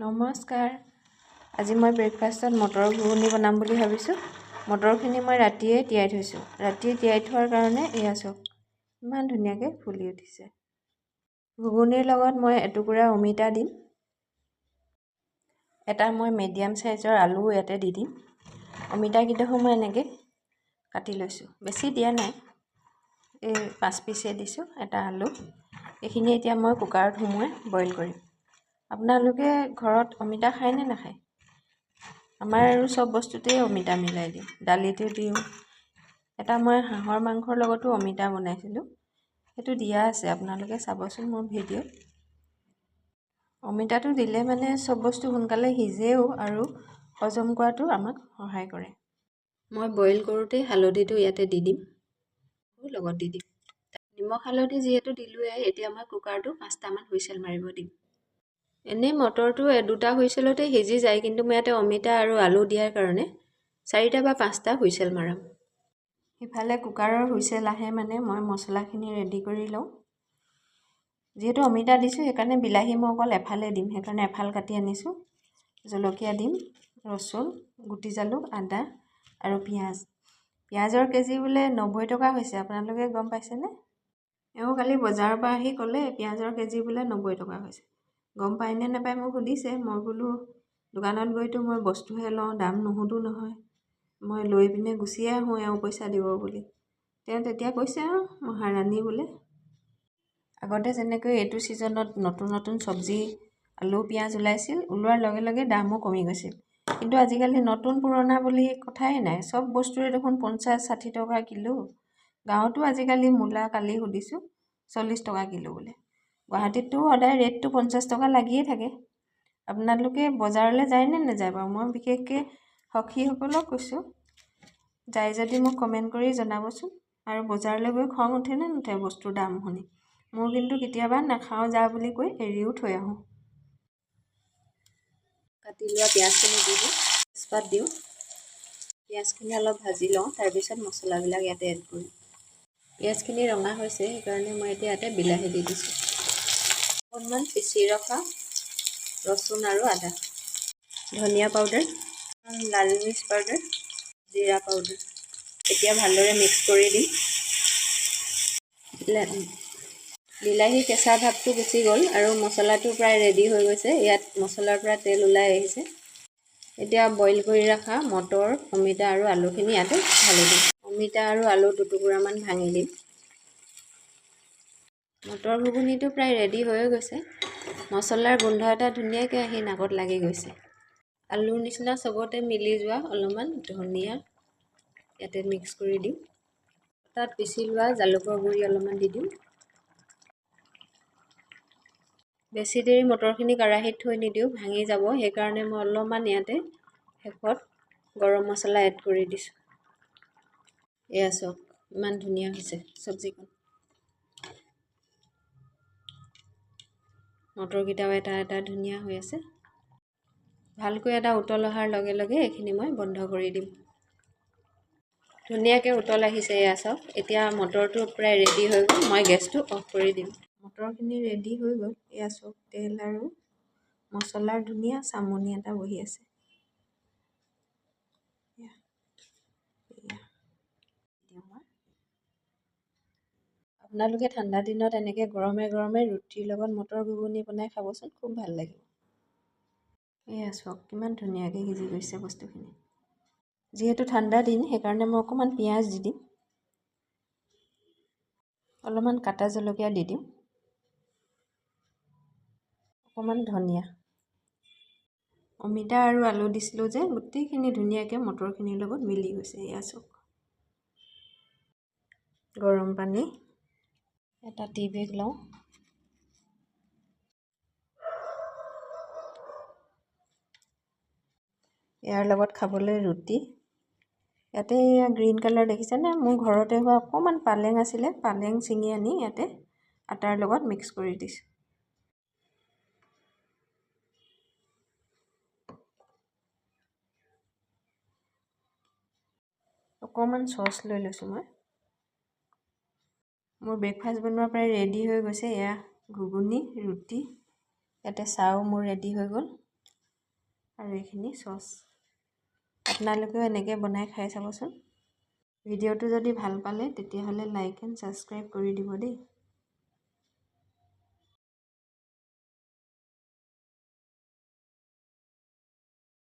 নমস্কাৰ। আজি মই ব্ৰেকফাষ্টত মটৰ ঘুগুনি বনাম বুলি ভাবিছোঁ। মটৰখিনি মই ৰাতিয়ে তিয়াই থৈছোঁ। ৰাতিয়ে তিয়াই থোৱাৰ কাৰণে এয়া চাওক ইমান ধুনীয়াকৈ ফুলি উঠিছে। ঘুগুনিৰ লগত মই এটুকুৰা অমিতা দিম। এটা মই মিডিয়াম চাইজৰ আলু ইয়াতে দি দিম। অমিতাকেইডোখৰ মই এনেকৈ কাটি লৈছোঁ, বেছি দিয়া নাই, এই 5 পিচে দিছোঁ। এটা আলু, এইখিনি এতিয়া মই কুকাৰত সুমুৱাই বইল কৰিম। আপোনালোকে ঘৰত অমিতা খায় নে নাখায়? আমাৰ আৰু চব বস্তুতেই অমিতা মিলাই দিওঁ, দালিতো দিওঁ। এটা মই হাঁহৰ মাংসৰ লগতো অমিতা বনাইছিলোঁ, সেইটো দিয়া আছে, আপোনালোকে চাবচোন মোৰ ভিডিঅ'ত। অমিতাটো দিলে মানে চব বস্তু সোনকালে সিজেও আৰু হজম কৰাটো আমাক সহায় কৰে। মই বইল কৰোঁতে হালধিটো ইয়াতে দি দিম, লগত দি দিম। নিমখ হালধি যিহেতু দিলোঁৱে, এতিয়া মই কুকাৰটো 5টামান হুইচেল মাৰিব দিম। এনেই মটৰটো 2টা হুইচেলতে সিজি যায়, কিন্তু মই ইয়াতে অমিতা আৰু আলু দিয়াৰ কাৰণে 4টা বা 5টা হুইচেল মাৰাম। সিফালে কুকাৰৰ হুইচেল আহে মানে মই মছলাখিনি ৰেডি কৰি লওঁ। যিহেতু অমিতা দিছোঁ সেইকাৰণে বিলাহী মই অকল এফালে দিম, সেইকাৰণে এফাল কাটি আনিছোঁ। জলকীয়া দিম, ৰচুন, গুটি জালুক, আদা আৰু পিঁয়াজ। পিঁয়াজৰ কেজি বোলে 90 টকা হৈছে, আপোনালোকে গম পাইছেনে? এওঁ কালি বজাৰৰ পৰা আহি ক'লে পিঁয়াজৰ কেজি বোলে 90 টকা হৈছে। গম পায় নে নাপায় মোক সুধিছে। মই বোলো দোকানত গৈতো মই বস্তুহে লওঁ, দাম নুসুধো নহয়। মই লৈ পিনে গুচিয়ে আহোঁ এওঁ পইচা দিব বুলি। তেওঁ তেতিয়া কৈছে মহাৰাণী বোলে। আগতে যেনেকৈ এইটো ছিজনত নতুন নতুন চব্জি আলু পিঁয়াজ ওলাইছিল, ওলোৱাৰ লগে লগে দামো কমি গৈছিল। কিন্তু আজিকালি নতুন পুৰণা বুলি কথাই নাই, চব বস্তুৰে দেখোন 50-60 টকা কিলো। গাঁৱতো আজিকালি মূলা কালি সুধিছোঁ 40 টকা কিলো বোলে। গুৱাহাটীততো সদায় ৰেটটো 50 টকা লাগিয়ে থাকে। আপোনালোকে বজাৰলৈ যায় নে নাযায় বাৰু? মই বিশেষকৈ সখীসকলক কৈছোঁ, যায় যদি মোক কমেণ্ট কৰি জনাবচোন। আৰু বজাৰলৈ গৈ খং উঠে নে নুঠে বস্তুৰ দাম শুনি? মোৰ কিন্তু কেতিয়াবা নাখাওঁ যা বুলি কৈ এৰিও থৈ আহোঁ। কাটি লোৱা পিঁয়াজখিনি দি দিওঁ, তেজপাত দিওঁ। পিঁয়াজখিনি অলপ ভাজি লওঁ, তাৰপিছত মছলাবিলাক ইয়াতে এড কৰিম। পিঁয়াজখিনি ৰঙা হৈছে, সেইকাৰণে মই এতিয়া ইয়াতে বিলাহী দি দিছোঁ। অকণমান পিচি ৰখা ৰচুন আৰু আদা, ধনিয়া পাউডাৰ, লাল মিৰ্চ পাউডাৰ, জিৰা পাউডাৰ। এতিয়া ভালদৰে মিক্স কৰি দিম। বিলাহীৰ কেঁচা ভাৱটো গুচি গ'ল আৰু মছলাটো প্ৰায় ৰেডি হৈ গৈছে। ইয়াত মছলাৰ পৰা তেল ওলাই আহিছে। এতিয়া বইল কৰি ৰখা মটৰ, অমিতা আৰু আলুখিনি ইয়াতে ঢালি দিম। অমিতা আৰু আলু দুটুকুৰামান ভাঙি দিম। মটৰ ঘুগুনিটো প্ৰায় ৰেডি হৈ গৈছে। মছলাৰ গোন্ধ এটা ধুনীয়াকৈ আহি নাকত লাগি গৈছে। আলুৰ নিচিনা চবতে মিলি যোৱা অলপমান ধনিয়া ইয়াতে মিক্স কৰি দিম। তাত পিচি লোৱা জালুকৰ গুড়ি অলপমান দি দিম। বেছি দেৰি মটৰখিনি কেৰাহীত থৈ নিদিওঁ, ভাঙি যাব। সেইকাৰণে মই অলপমান ইয়াতে শেষত গৰম মছলা এড কৰি দিছোঁ। এয়া চাওক ইমান ধুনীয়া হৈছে চব্জিখন। মটৰকেইটাও এটা এটা ধুনীয়া হৈ আছে। ভালকৈ এটা উতল অহাৰ লগে লগে এইখিনি মই বন্ধ কৰি দিম। ধুনীয়াকৈ উতল আহিছে, এয়া চাওক। এতিয়া মটৰটো প্ৰায় ৰেডি হৈ গ'ল, মই গেছটো অফ কৰি দিম। মটৰখিনি ৰেডি হৈ গ'ল, এয়া চাওক। তেল আৰু মছলাৰ ধুনীয়া চামনি এটা বহি আছে। আপোনালোকে ঠাণ্ডা দিনত এনেকৈ গৰমে গৰমে ৰুটিৰ লগত মটৰ ঘুগুনি বনাই খাবচোন, খুব ভাল লাগিব। এয়া চাওক কিমান ধুনীয়াকৈ সিজি গৈছে বস্তুখিনি। যিহেতু ঠাণ্ডা দিন সেইকাৰণে মই অকণমান পিঁয়াজ দি দিম, অলপমান কাটা জলকীয়া দি দিম, অকণমান ধনিয়া। অমিতা আৰু আলু দিছিলোঁ যে, গোটেইখিনি ধুনীয়াকৈ মটৰখিনিৰ লগত মিলি গৈছে। এয়া চাওক। গৰম পানী এটা টি বেগ লওঁ। ইয়াৰ লগত খাবলৈ ৰুটি। ইয়াতে গ্ৰীণ কালাৰ দেখিছেনে? মোৰ ঘৰতে হোৱা অকণমান পালেং আছিলে, পালেং ছিঙি আনি ইয়াতে আটাৰ লগত মিক্স কৰি দিছোঁ। অকণমান চচ লৈ লৈছোঁ মই। মোৰ ব্ৰেকফাষ্ট বনোৱা প্ৰায় ৰেডি হৈ গৈছে। এয়া ঘুগুনি, ৰুটি, ইয়াতে চাহো মোৰ ৰেডি হৈ গ'ল। আৰু এইখিনি চচ। আপোনালোকেও এনেকৈ বনাই খাই চাবচোন। ভিডিঅ'টো যদি ভাল পালে তেতিয়াহ'লে লাইক এণ্ড ছাবস্ক্ৰাইব কৰি দিব দেই।